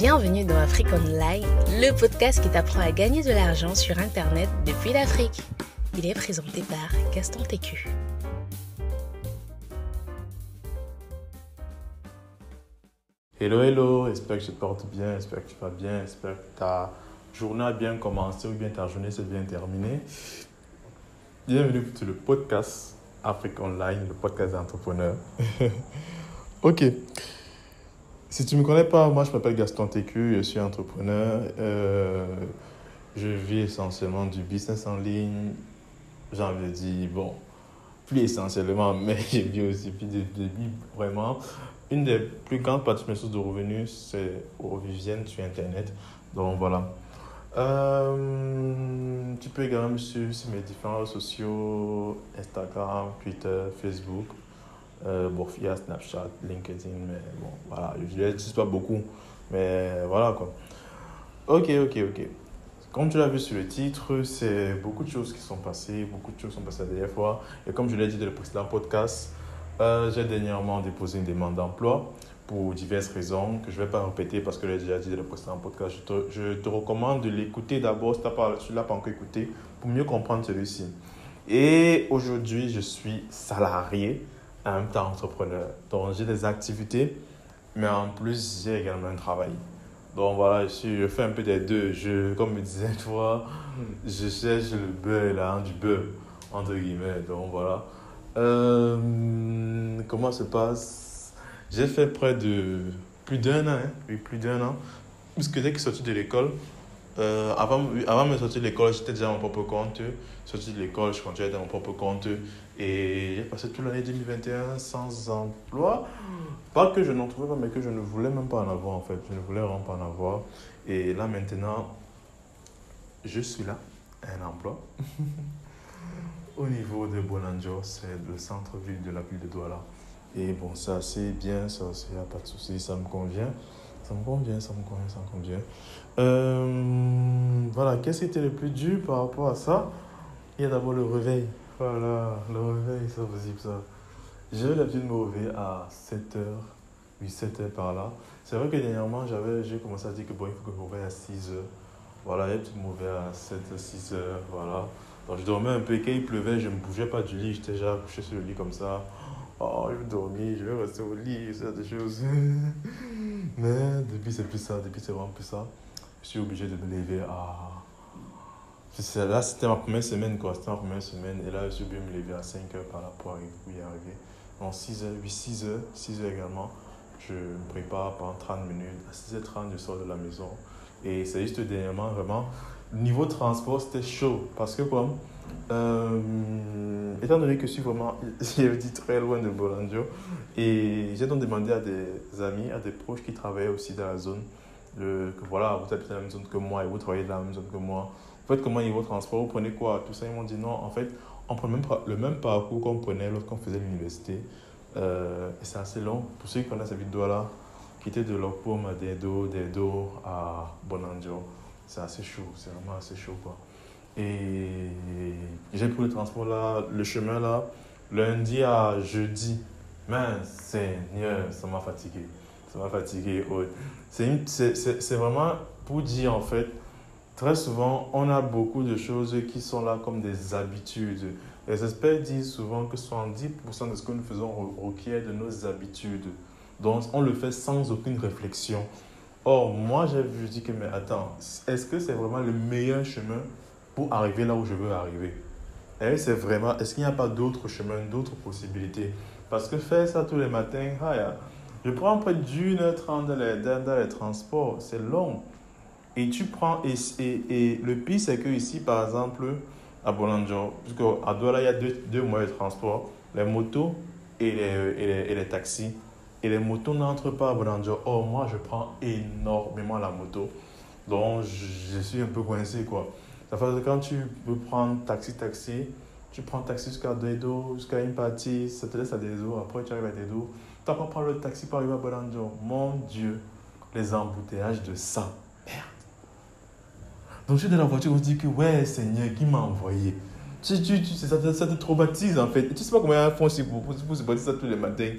Bienvenue dans Afrique Online, le podcast qui t'apprend à gagner de l'argent sur Internet depuis l'Afrique. Il est présenté par Gaston TQ. Hello, j'espère que tu te portes bien, j'espère que tu vas bien, j'espère que ta journée a bien commencé ou bien ta journée s'est bien terminée. Bienvenue sur le podcast Afrique Online, le podcast d'entrepreneurs. Ok. Si tu ne me connais pas, moi je m'appelle Gaston TQ, je suis entrepreneur. Je vis essentiellement du business en ligne. J'ai envie de dire, bon, plus essentiellement, mais je vis aussi vraiment. Une des plus grandes parties de mes sources de revenus, viennent sur Internet. Donc voilà. Tu peux également me suivre sur mes différents réseaux sociaux, Instagram, Twitter, Facebook. Il y a Snapchat, LinkedIn, mais bon, voilà, je ne l'utilise pas beaucoup, mais voilà quoi. Ok. Comme tu l'as vu sur le titre, c'est beaucoup de choses qui sont passées, la dernière fois. Et comme je l'ai dit dans le précédent podcast, j'ai dernièrement déposé une demande d'emploi pour diverses raisons que je ne vais pas répéter parce que je l'ai déjà dit dans le précédent podcast. Je te recommande de l'écouter d'abord si tu ne l'as pas encore écouté pour mieux comprendre celui-ci. Et aujourd'hui, je suis salarié, en même temps entrepreneur. Donc, j'ai des activités, mais en plus, j'ai également un travail. Donc, voilà, je fais un peu des deux. Comme me disais toi, je cherche le beurre, là, du beurre, entre guillemets. Donc, voilà. Comment se passe? J'ai fait près de plus d'un an, plus d'un an. Parce que dès que je suis sorti de l'école, avant de sortir de l'école, j'étais déjà à mon propre compte. Sorti de l'école, je continuais dans mon propre compte. Et j'ai passé toute l'année 2021 sans emploi. Pas que je n'en trouvais pas, mais que je ne voulais même pas en avoir en fait. Je ne voulais vraiment pas en avoir. Et là maintenant, je suis là, un emploi. Au niveau de Bonanjo, c'est le centre-ville de la ville de Douala. Et bon, c'est assez bien, ça aussi, il n'y a pas de souci, ça me convient. Voilà, qu'est-ce qui était le plus dur par rapport à ça? Il y a d'abord le réveil. Voilà, le réveil, c'est possible ça. J'ai l'habitude de me réveiller à 7h, 7h par là. C'est vrai que dernièrement, j'ai commencé à dire que bon, il faut que je me réveille à 6h. Voilà, j'ai l'habitude de me réveiller à 7h, 6h, voilà. Donc je dormais un peu, et quand il pleuvait, je ne me bougeais pas du lit, j'étais déjà couché sur le lit comme ça. Oh, je vais dormir, je vais rester au lit, c'est des choses. Mais depuis, c'est plus ça, depuis, c'est vraiment plus ça. Je suis obligé de me lever à... Là, c'était ma première semaine, quoi. C'était ma première semaine. Et là, je suis obligé de me lever à 5h par là pour y arriver. Donc, 6h également. Je me prépare pendant 30 minutes. À 6h30, je sors de la maison. Et c'est juste dernièrement, vraiment, niveau transport, c'était chaud. Parce que, comme, étant donné que je suis vraiment, j'ai dit très loin de Bolanjo, et j'ai donc demandé à des amis, à des proches qui travaillaient aussi dans la zone, que voilà, vous habitez dans la même zone que moi et vous travaillez dans la même zone que moi. En fait, comment niveau transport, vous prenez quoi? Tout ça, ils m'ont dit non. En fait, on prend le même parcours qu'on prenait lorsqu'on faisait l'université. Et c'est assez long. Pour ceux qui connaissent cette vidéo-là, quitter de Lokpom à Dedo à Bonanjo, c'est assez chaud. C'est vraiment assez chaud, quoi. Et j'ai pris le transport là, le chemin là, lundi à jeudi. Mais Seigneur, ça m'a fatigué. Ouais. C'est vraiment pour dire en fait, très souvent, on a beaucoup de choses qui sont là comme des habitudes. Les experts disent souvent que 70% de ce que nous faisons requiert de nos habitudes. Donc, on le fait sans aucune réflexion. Or, moi, je dis que, mais attends, est-ce que c'est vraiment le meilleur chemin pour arriver là où je veux arriver? Est-ce qu'il n'y a pas d'autres chemins, d'autres possibilités? Parce que faire ça tous les matins, je prends près d'1h30 dans les transports, c'est long. Et tu prends, et le pire, c'est que ici, par exemple, à Bolanjo, puisqu'à Douala, il y a deux moyens de transport, les motos et les taxis. Et les motos n'entrent pas à Bolanjo. Or, moi, je prends énormément la moto. Donc, je suis un peu coincé, quoi. Ça fait que quand tu veux prendre taxi, tu prends taxi jusqu'à Dedo, jusqu'à une partie, ça te laisse à Dedo, après tu arrives à Dedo. Tu vas prendre le taxi pour arriver à Bolanjo. Mon Dieu, les embouteillages de ça. Donc, je suis dans la voiture, on se dit que, ouais, Seigneur, qui m'a envoyé? Ça te traumatise, en fait. Et tu sais pas comment ils font aussi pour se passer ça tous les matins.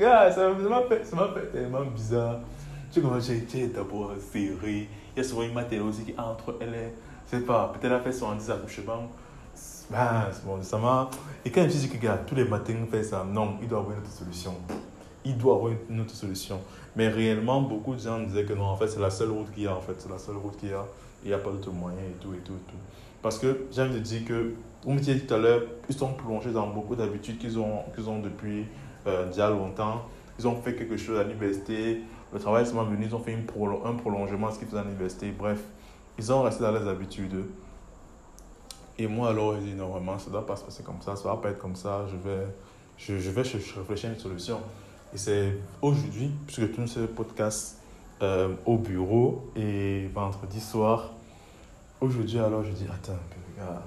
Gars, ça m'a fait tellement bizarre. Tu sais comment j'ai d'abord serré. Il y a souvent une matérielle aussi qui entre, elle est, je sais pas, peut-être elle a fait son 10 accouchements. Ben, c'est bon, ça m'a. Et quand je me suis dit que, gars, tous les matins, on fait ça, non, il doit avoir une autre solution. Il doit avoir une autre solution. Mais réellement, beaucoup de gens disaient que non, en fait, c'est la seule route qu'il y a, en fait, c'est la seule route qu'il y a. Il n'y a pas d'autre moyen et tout, et tout, et tout. Parce que j'ai envie de dire que, comme je disais tout à l'heure, ils sont plongés dans beaucoup d'habitudes qu'ils ont depuis déjà longtemps. Ils ont fait quelque chose à l'université. Le travail est seulement venu, ils ont fait un prolongement de ce qu'ils faisaient à l'université. Bref, ils ont resté dans leurs habitudes. Et moi, alors, j'ai dit non, vraiment, ça ne doit pas se passer comme ça ne va pas être comme ça. Je vais réfléchir à une solution. Et c'est aujourd'hui, puisque je tourne ce podcast au bureau et vendredi soir. Aujourd'hui, alors, je dis attends un peu, gars.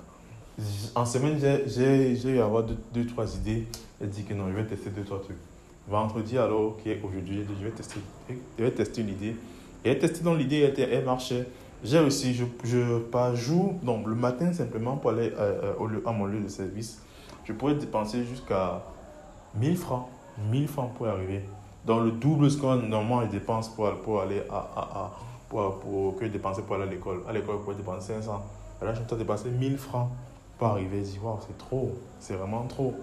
En semaine, j'ai eu à avoir deux, trois idées. J'ai dit que non, je vais tester deux, trois trucs. Vendredi, alors, qui est aujourd'hui, je vais tester une idée. Et j'ai testé dans l'idée, elle marchait. J'ai aussi, joue, donc le matin simplement pour aller à mon lieu de service, je pourrais dépenser jusqu'à 1000 francs. 1000 francs pour y arriver. Dans le double ce qu'on normalement je dépense pour aller pour que je dépensais pour aller à l'école. À l'école, je pourrais dépenser 500. Et là, je dois dépenser 1000 francs pour arriver. Je dis, waouh, c'est trop. C'est vraiment trop.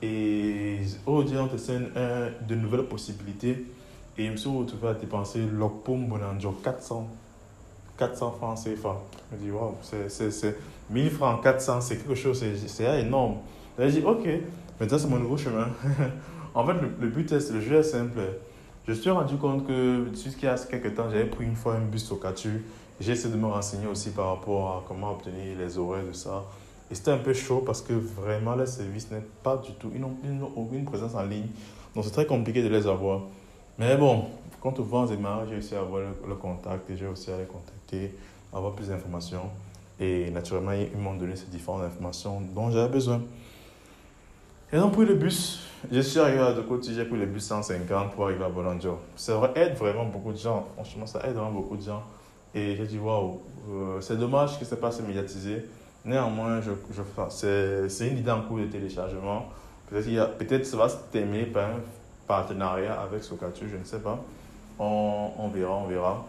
Et aujourd'hui, on testé de nouvelles possibilités. Et je me suis retrouvé à dépenser l'Opom Bonanjo 400 francs CFA. Je me dis, waouh, c'est 1000 francs, 400, c'est quelque chose, c'est énorme. Là, je dis, ok, maintenant c'est mon nouveau chemin. En fait, le but est, le jeu est simple. Je me suis rendu compte que, jusqu'il y a quelques temps, j'avais pris une fois un bus au Catu. J'ai essayé de me renseigner aussi par rapport à comment obtenir les horaires de ça. Et c'était un peu chaud parce que vraiment, les services n'est pas du tout, ils n'ont aucune présence en ligne. Donc, c'est très compliqué de les avoir. Mais bon, quand on voit en démarrage, j'ai réussi à avoir le contact et j'ai aussi à les contacter, avoir plus d'informations. Et naturellement, ils m'ont donné ces différentes informations dont j'avais besoin. Et donc, pour le bus, je suis arrivé à de côté, j'ai pris le bus 150 pour arriver à Bolonjo. Ça aide vraiment beaucoup de gens. Franchement, ça aide vraiment beaucoup de gens. Et j'ai dit, waouh, c'est dommage que ce n'est pas assez médiatisé. Néanmoins, c'est une idée en cours de téléchargement. Peut-être ça va se terminer par un partenariat avec Socatu, je ne sais pas. On verra.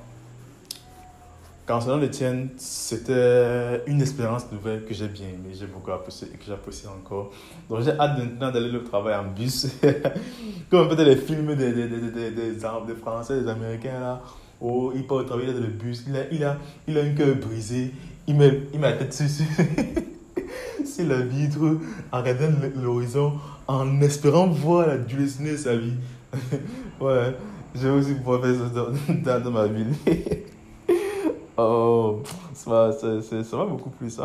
Concernant le tien, c'était une expérience nouvelle que j'ai bien aimée, j'ai beaucoup apprécié et que j'apprécie encore. Donc j'ai hâte maintenant d'aller au travail en bus. Comme peut-être les films des Français, des Américains là, où ils partent travailler dans le bus, il a un cœur brisé, il met la tête sur la vitre, en regardant l'horizon, en espérant voir la durée de sa vie. Ouais, j'ai aussi pouvoir faire ça dans ma ville. Oh, ça va beaucoup plus,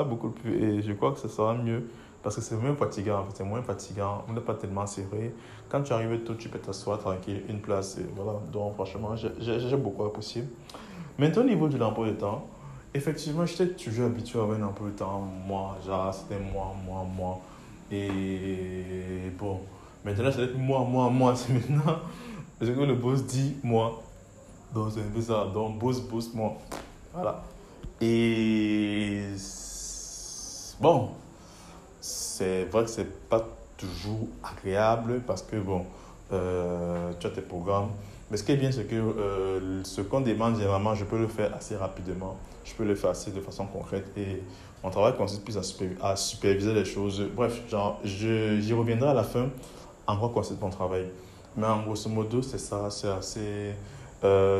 et je crois que ça sera mieux parce que c'est moins fatigant, en fait, c'est moins fatigant, on n'est pas tellement serré. Quand tu arrives tôt, tu peux t'asseoir tranquille, une place, et voilà. Donc franchement, j'ai beaucoup apprécié. Maintenant, au niveau de l'emploi de temps, effectivement, j'étais toujours habitué à avoir un emploi de temps, genre c'était moi. Et bon, maintenant, c'est moi, c'est maintenant, parce que le boss dit moi, donc c'est un peu ça, donc boss, moi. Voilà. Et bon, c'est vrai que c'est pas toujours agréable parce que bon, tu as tes programmes. Mais ce qui est bien, c'est que ce qu'on demande généralement, je peux le faire assez rapidement. Je peux le faire assez de façon concrète et mon travail consiste plus à superviser les choses. Bref, j'y reviendrai à la fin en quoi consiste mon travail. Mais en grosso modo, c'est ça, c'est assez.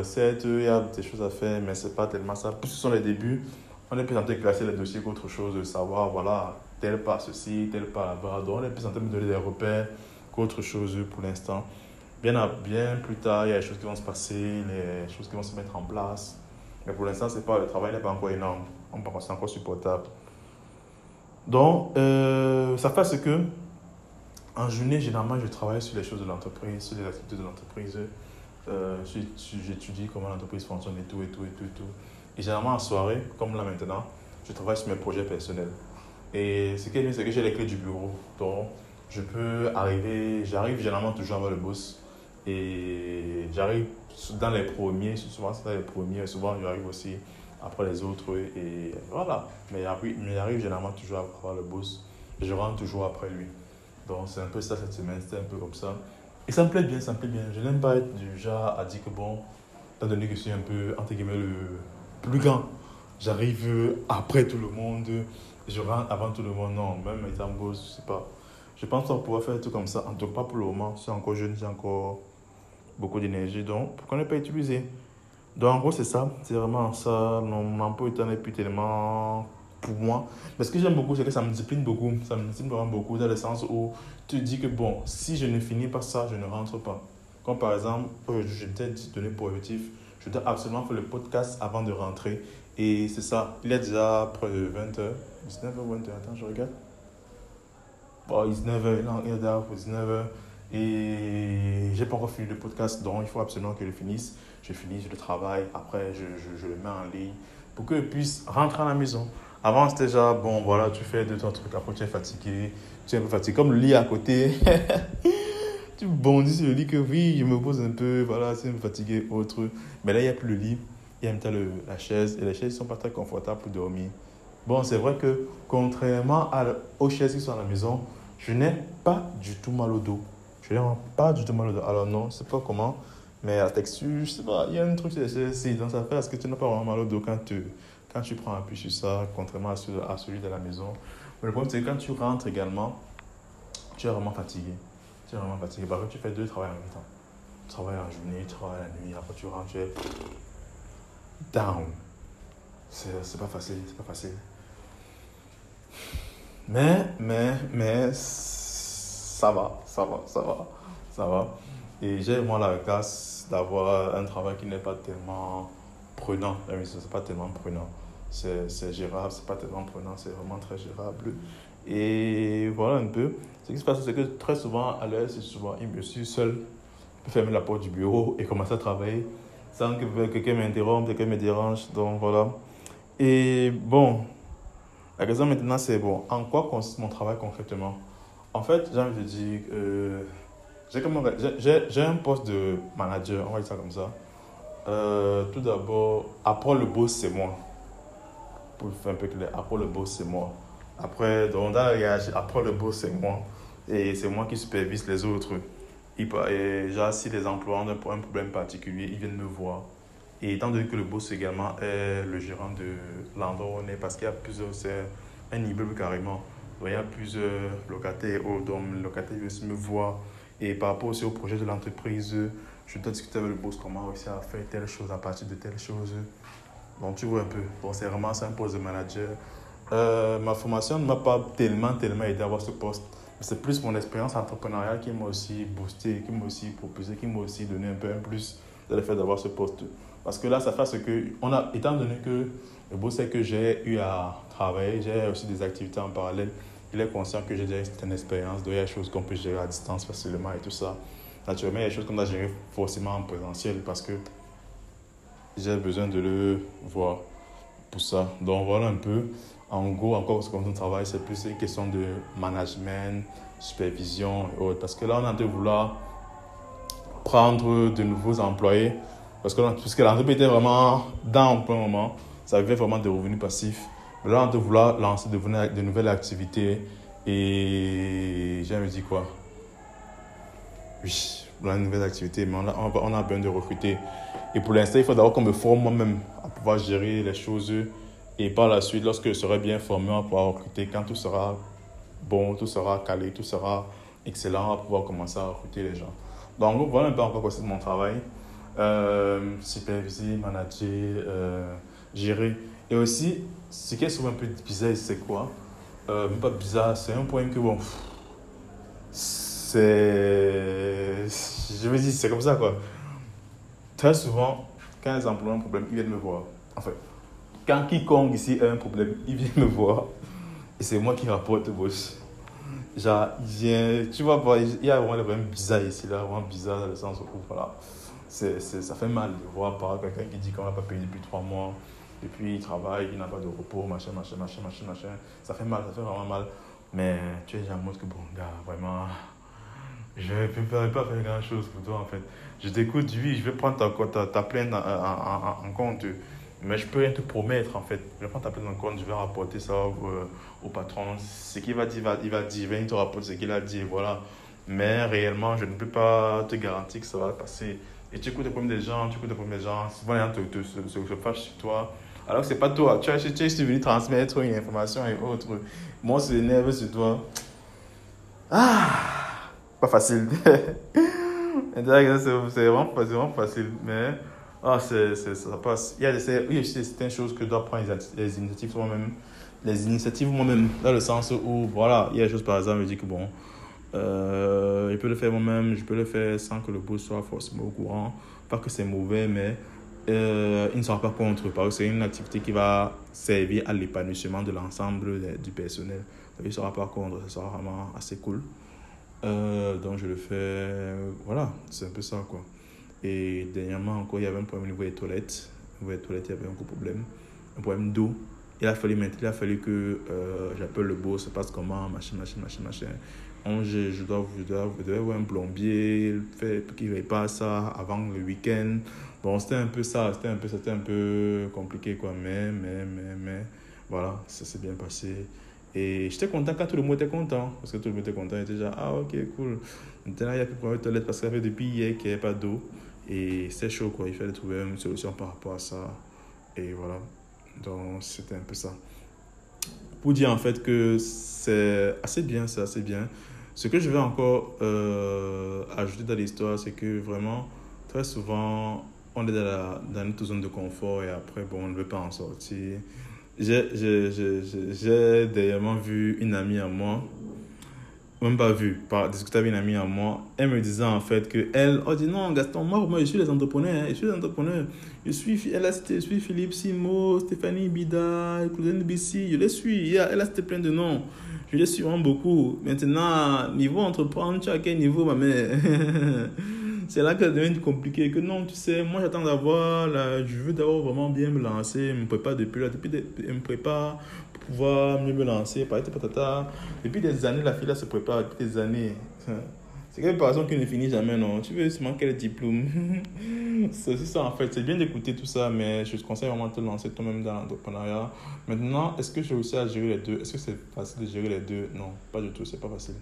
Certes, il y a des choses à faire, mais ce n'est pas tellement ça. Plus ce sont les débuts, on est plus en train de classer les dossiers qu'autre chose, de savoir, voilà, tel pas ceci, tel pas là-bas. Donc, on est plus en train de me donner des repères qu'autre chose pour l'instant. Bien plus tard, il y a des choses qui vont se passer, les choses qui vont se mettre en place. Mais pour l'instant, le travail n'est pas encore énorme. C'est encore supportable. Donc, ça fait ce que, en journée, généralement, je travaille sur les choses de l'entreprise, sur les activités de l'entreprise. J'étudie comment l'entreprise fonctionne et tout. Et généralement en soirée, comme là maintenant, je travaille sur mes projets personnels. Et ce qui est bien, c'est que j'ai les clés du bureau. Donc, j'arrive généralement toujours avant le boss. Et j'arrive dans les premiers, souvent c'est dans les premiers, souvent j'arrive aussi après les autres. Et voilà. Mais j'arrive généralement toujours avant le boss. Et je rentre toujours après lui. Donc, c'est un peu ça cette semaine, c'était un peu comme ça. Et ça me plaît bien, ça me plaît bien. Je n'aime pas être du genre à dire que bon, étant donné que je suis un peu, entre guillemets, le plus grand, j'arrive après tout le monde, je rentre avant tout le monde. Non, même étant beau, je sais pas. Je pense qu'on pouvoir faire tout comme ça. En tout cas, pas pour le moment. Je suis encore jeune, j'ai encore beaucoup d'énergie. Donc, pourquoi ne pas utiliser? Donc, en gros, c'est ça. C'est vraiment ça. Mon emploi du temps n'est plus tellement pour moi. Mais ce que j'aime beaucoup, c'est que ça me discipline beaucoup. Ça me discipline vraiment beaucoup dans le sens où tu te dis que bon, si je ne finis pas ça, je ne rentre pas. Comme par exemple, je t'ai donné pour objectif, je dois absolument faire le podcast avant de rentrer. Et c'est ça. Il est déjà près de 20h. 19h ou 20h. Attends, je regarde. Bon, 19h. Il est déjà pour 19h. Et j'ai pas encore fini le podcast, donc il faut absolument que je finisse. Je finis, je le travaille. Après, je le mets en ligne pour que je puisse rentrer à la maison. Avant, c'était déjà, bon, voilà, tu fais deux, trois trucs. Après, tu es fatigué. Tu es un peu fatigué. Comme le lit à côté. Tu bondis sur le lit que oui, je me pose un peu, voilà, c'est me fatigué, autre. Mais là, il n'y a plus le lit, il y a même la chaise, et les chaises ne sont pas très confortables pour dormir. Bon, c'est vrai que contrairement aux chaises qui sont à la maison, je n'ai pas du tout mal au dos. Je n'ai pas du tout mal au dos. Alors non, je ne sais pas comment, mais la texture, je ne sais pas, il y a un truc sur les chaises, donc ça fait à ce que tu n'as pas vraiment mal au dos quand tu prends appui sur ça, contrairement à celui de la maison. Mais le problème, c'est que quand tu rentres également, tu es vraiment fatigué. Tu es vraiment fatigué. Parce que tu fais deux travails en même temps. Tu travailles en journée, tu travailles la nuit, après tu rentres, tu es down. C'est pas facile, c'est pas facile. Mais, ça va, ça va, ça va, ça va. Et j'ai vraiment la grâce d'avoir un travail qui n'est pas tellement prenant. C'est pas tellement prenant. C'est gérable, c'est pas tellement prenant, c'est vraiment très gérable. Et voilà un peu. Ce qui se passe, c'est que très souvent, à l'heure, c'est souvent, je suis seul, je peux fermer la porte du bureau et commencer à travailler sans que quelqu'un m'interrompe, quelqu'un me dérange. Donc voilà. Et bon, la question maintenant, c'est bon, en quoi consiste mon travail concrètement? En fait, j'ai envie de dire, j'ai un poste de manager, on va dire ça comme ça. Tout d'abord, après le boss, c'est moi. Pour faire un peu clair, après le boss, c'est moi. Après, dans la hiérarchie, après le boss, c'est moi. Et c'est moi qui supervise les autres. Et genre, si les employés ont un problème particulier, ils viennent me voir. Et étant donné que le boss également est le gérant de l'endroit où on est, parce qu'il y a plusieurs, c'est un immeuble carrément. Donc, il y a plusieurs locataires. Donc, le locataire vient aussi me voir. Et par rapport aussi au projet de l'entreprise, je dois discuter avec le boss comment réussir à faire telle chose à partir de telle chose. Donc, tu vois un peu. Bon, c'est vraiment ça, un poste de manager. Ma formation ne m'a pas tellement aidé à avoir ce poste. C'est plus mon expérience entrepreneuriale qui m'a aussi boosté, qui m'a aussi propulsé, qui m'a aussi donné un peu un plus de le fait d'avoir ce poste. Parce que là, ça fait ce que, étant donné que le boss sait que j'ai eu à travailler, j'ai aussi des activités en parallèle, il est conscient que j'ai déjà une certaine expérience, donc il y a des choses qu'on peut gérer à distance facilement et tout ça. Naturellement, il y a des choses qu'on doit gérer forcément en présentiel parce que j'ai besoin de le voir pour ça. Donc voilà un peu. En gros, encore ce qu'on travaille, c'est plus une question de management, supervision et autres. Parce que là, on est en train de vouloir prendre de nouveaux employés. Puisque l'entreprise était vraiment dans un bon moment. Ça avait vraiment des revenus passifs. Mais là, on est en train de vouloir lancer de nouvelles activités. Et j'ai me dit quoi? Oui, la nouvelle activité, mais on a besoin de recruter. Et pour l'instant, il faut d'abord qu'on me forme moi-même à pouvoir gérer les choses. Et par la suite, lorsque je serai bien formé, on va pouvoir recruter. Quand tout sera bon, tout sera calé, tout sera excellent, on va pouvoir commencer à recruter les gens. Donc, voilà un peu encore quoi c'est mon travail. Superviser, manager, gérer. Et aussi, ce qui est souvent un peu bizarre, c'est quoi? Même pas bizarre, c'est un point que bon, je me dis, c'est comme ça quoi. Très souvent, quand les employés ont un problème, ils viennent me voir. En fait, quand quiconque ici a un problème, il vient me voir. Et c'est moi qui rapporte au boss. Genre, tu vois, il y a vraiment des problèmes bizarres ici, là, vraiment bizarres dans le sens où, voilà, ça fait mal de voir par quelqu'un qui dit qu'on n'a pas payé depuis 3 mois, et puis il travaille, il n'a pas de repos, machin. Ça fait mal, ça fait vraiment mal. Mais tu es déjà en mode que, bon, gars, vraiment, je ne peux pas faire grand chose pour toi, en fait. Je t'écoute, oui, je vais prendre ta plainte en compte. Mais je peux rien te promettre en fait. Je vais prendre ta plainte en compte, je vais rapporter ça au patron. Ce qu'il va dire, il va te rapporter ce qu'il a dit et voilà. Mais réellement, je ne peux pas te garantir que ça va passer. Et tu écoutes les problèmes des gens, souvent les gens se fâchent sur toi. Alors que c'est pas toi, tu es venu transmettre une information et autre. Moi, c'est énervé sur toi. Ah, pas facile. C'est vraiment facile, mais ça passe. Il y a certaines choses que je dois prendre les initiatives moi-même. Les initiatives moi-même, dans le sens où, voilà, il y a des choses, par exemple, je dis que bon, je peux le faire moi-même, je peux le faire sans que le boss soit forcément au courant. Pas que c'est mauvais, mais il ne sera pas contre, parce que c'est une activité qui va servir à l'épanouissement de l'ensemble du personnel. Il ne sera pas contre, ça sera vraiment assez cool. Donc je le fais, voilà, c'est un peu ça quoi. Et dernièrement encore, il y avait un problème au niveau des toilettes. Au niveau des toilettes, il y avait un gros problème, un problème d'eau. Il a fallu que j'appelle le boss, ça passe comment, machin. Je devais voir un plombier, pour qu'il répare ça avant le week-end. Bon, c'était un peu compliqué quoi, mais, voilà, ça s'est bien passé. Et j'étais content quand tout le monde était content. Parce que tout le monde était content. Il était déjà, ah ok, cool. Maintenant, il n'y a plus de problème de toilette parce qu'il y avait depuis hier qu'il n'y avait pas d'eau. Et c'est chaud, quoi. Il fallait trouver une solution par rapport à ça. Et voilà. Donc, c'était un peu ça. Pour dire en fait que c'est assez bien. Ce que je vais encore ajouter dans l'histoire, c'est que vraiment, très souvent, on est dans notre zone de confort et après, bon, on ne veut pas en sortir. J'ai dernièrement vu une amie à moi, même pas vu, discuter avec une amie à moi, elle me disait en fait que elle dit non Gaston, moi je suis les entrepreneurs, je suis Philippe Simo, Stéphanie Bida, Claudine Bissi, je les suis, elle a cité plein de noms, je les suis vraiment beaucoup. Maintenant, niveau entreprendre, tu as quel niveau ma mère? C'est là que ça devient compliqué. Que non, tu sais, moi j'attends je veux d'abord vraiment bien me lancer, me prépare me prépare pour pouvoir mieux me lancer, patata. Depuis des années, la fille là se prépare, depuis des années. C'est quelque personne qui ne finit jamais, non. Tu veux seulement quel diplôme? C'est aussi ça en fait, c'est bien d'écouter tout ça, mais je te conseille vraiment de te lancer toi-même dans l'entrepreneuriat. Maintenant, est-ce que j'ai réussi à gérer les deux? Est-ce que c'est facile de gérer les deux? Non, pas du tout, c'est pas facile.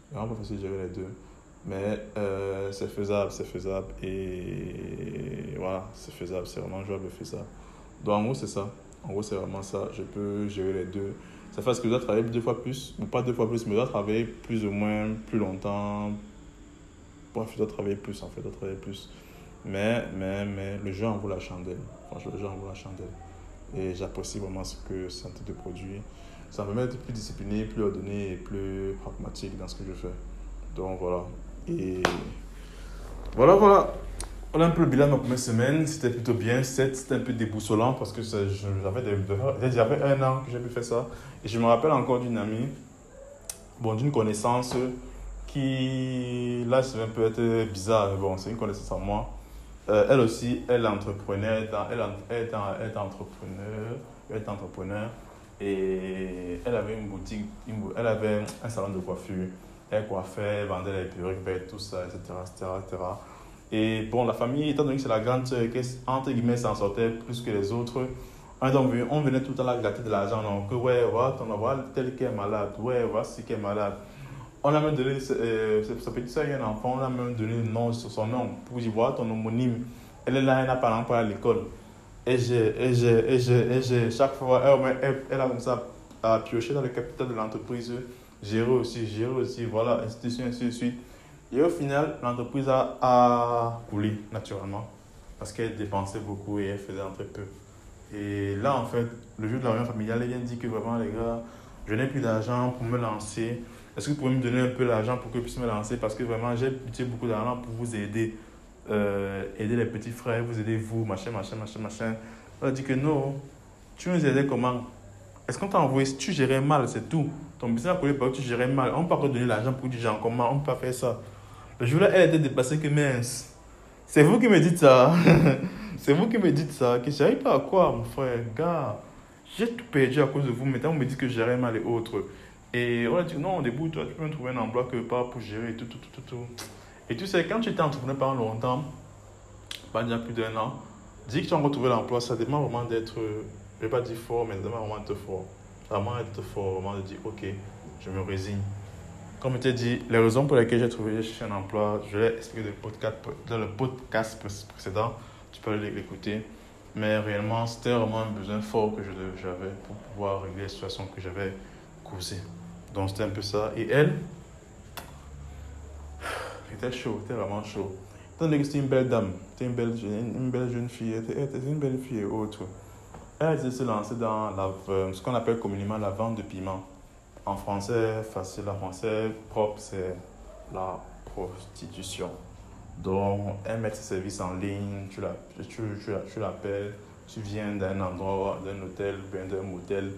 C'est vraiment pas facile de gérer les deux. Mais c'est faisable et voilà, c'est faisable, c'est vraiment jouable et faisable. Donc en gros c'est ça, c'est vraiment ça, je peux gérer les deux. Ça fait ce que je dois travailler 2 fois plus, ou pas 2 fois plus, mais je dois travailler plus ou moins, plus longtemps. Bref, je dois travailler plus en fait, Mais le jeu en vaut la chandelle, franchement le jeu en vaut la chandelle. Et j'apprécie vraiment ce que ça te produit. Ça me permet d'être plus discipliné, plus ordonné et plus pragmatique dans ce que je fais. Donc voilà. Et voilà. On a un peu le bilan de ma première semaine. C'était plutôt bien. C'était un peu déboussolant parce que j'avais 1 an que j'ai pu faire ça. Et je me rappelle encore d'une amie, d'une connaissance qui, là, ça va peut être bizarre, mais bon, c'est une connaissance en moi. Elle aussi, elle est entrepreneur. Elle est entrepreneur. Et elle avait une boutique, elle avait un salon de coiffure. Elle coiffait, elle vendait les perruques, tout ça, etc. Et bon, la famille, étant donné que c'est la grande sœur qui, entre guillemets, s'en sortait plus que les autres, on venait tout le temps là glatter de l'argent. Donc, ouais, voilà, tel qui est malade, ouais, voilà, ce qui est malade. On a même donné, sa petite sœur, il y a un enfant, on a même donné le nom sur son nom pour dire, voilà, ton homonyme. Elle est là, elle n'a pas l'emploi à l'école. Et chaque fois, elle a comme ça à piocher dans le capital de l'entreprise. Gérer aussi, voilà, institution, ainsi de suite. Et au final, l'entreprise a coulé naturellement parce qu'elle dépensait beaucoup et elle faisait en très peu. Et là, en fait, le jour de la réunion familiale, elle vient dire que vraiment, les gars, je n'ai plus d'argent pour me lancer. Est-ce que vous pouvez me donner un peu d'argent pour que je puisse me lancer? Parce que vraiment, j'ai budgété beaucoup d'argent pour vous aider. Aider les petits frères, vous aider vous, machin. Elle a dit que non, tu nous aidais comment? Est-ce qu'on t'a envoyé, si tu gérais mal, c'est tout. Ton business a coulé parce que tu gérais mal. On ne peut pas te donner l'argent pour que tu gères comment? On ne peut pas faire ça. Le jour-là, elle était dépassée que mince. C'est vous qui me dites ça. C'est vous qui me dites ça. Que j'arrive pas à quoi, mon frère? Gars, j'ai tout perdu à cause de vous. Maintenant, on me dit que je gérais mal et autres. Et on a dit non, au début, toi, tu peux me trouver un emploi quelque part pour gérer tout. Et tu sais, quand tu étais entrepreneur pendant longtemps, pas déjà plus d'1 an, dis que tu as retrouvé l'emploi, ça demande vraiment d'être, je ne vais pas dire fort, mais ça demande vraiment d'être fort. Vraiment être fort, vraiment de dire ok, je me résigne. Comme je t'ai dit, les raisons pour lesquelles j'ai cherché un emploi, je l'ai expliqué dans le podcast précédent. Tu peux l'écouter. Mais réellement, c'était vraiment un besoin fort que j'avais pour pouvoir régler les situations que j'avais causées. Donc, c'était un peu ça. Et elle, c'était chaud, c'était vraiment chaud. Étant donné que c'était une belle dame, c'était une belle jeune fille, elle était une belle fille et autre. Elle a décidé de se lancer dans ce qu'on appelle communément la vente de piment. En français, facile, en français, propre, c'est la prostitution. Donc, elle met ses services en ligne, tu l'appelles, tu viens d'un endroit, d'un hôtel, bien d'un motel,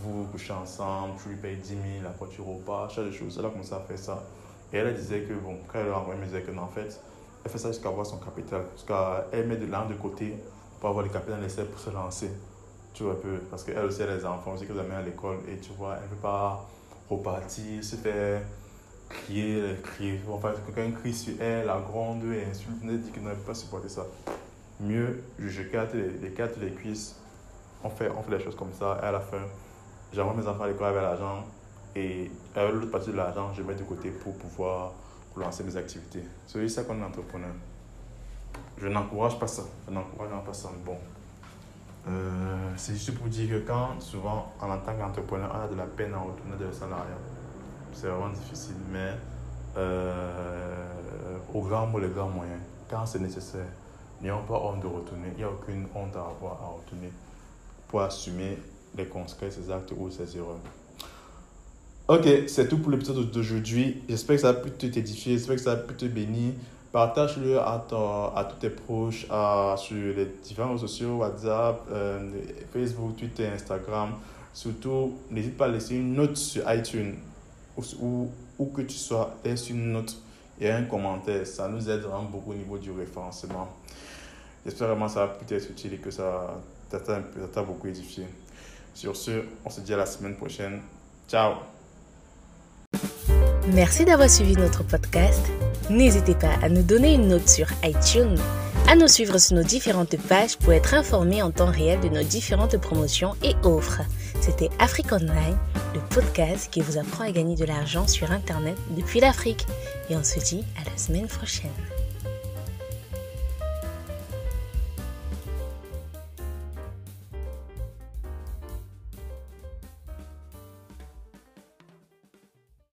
vous couchez ensemble, tu lui payes 10 000, après tu repars, chaque chose. Elle a commencé à faire ça. Et elle disait que, bon, quand elle a envoyé, elle me disait que, non, en fait, elle fait ça jusqu'à avoir son capital. Jusqu'à met de l'argent de côté pour avoir le capital nécessaire pour se lancer. Tu vois un peu, parce qu'elle aussi a des enfants aussi qu'elle amène à l'école et tu vois, elle ne peut pas repartir, se faire crier. Enfin, quelqu'un crie sur elle, la gronde et insulte, elle dit qu'elle ne peut pas supporter ça. Mieux, je carte les cuisses, on fait les choses comme ça, et à la fin, j'envoie mes enfants à l'école avec l'argent et avec l'autre partie de l'argent, je mets de côté pour pouvoir lancer mes activités. C'est ça qu'on est entrepreneur. Je n'encourage pas ça, bon. C'est juste pour dire que quand, souvent, en tant qu'entrepreneur, on a de la peine à retourner dans le salariat. C'est vraiment difficile, mais au grand mot, les grands moyens, quand c'est nécessaire, n'ayons pas honte de retourner. Il n'y a aucune honte à avoir à retourner pour assumer les conséquences de ses actes ou ses erreurs. Ok, c'est tout pour l'épisode d'aujourd'hui. J'espère que ça a pu t'édifier, j'espère que ça a pu te bénir. Partage-le à tous tes proches, sur les différents réseaux sociaux, WhatsApp, Facebook, Twitter, Instagram. Surtout, n'hésite pas à laisser une note sur iTunes où que tu sois, laisse une note et un commentaire. Ça nous aide vraiment beaucoup au niveau du référencement. J'espère vraiment que ça a pu être utile et que ça t'a beaucoup édifié. Sur ce, on se dit à la semaine prochaine. Ciao! Merci d'avoir suivi notre podcast. N'hésitez pas à nous donner une note sur iTunes, à nous suivre sur nos différentes pages pour être informé en temps réel de nos différentes promotions et offres. C'était Afrique Online, le podcast qui vous apprend à gagner de l'argent sur Internet depuis l'Afrique. Et on se dit à la semaine prochaine.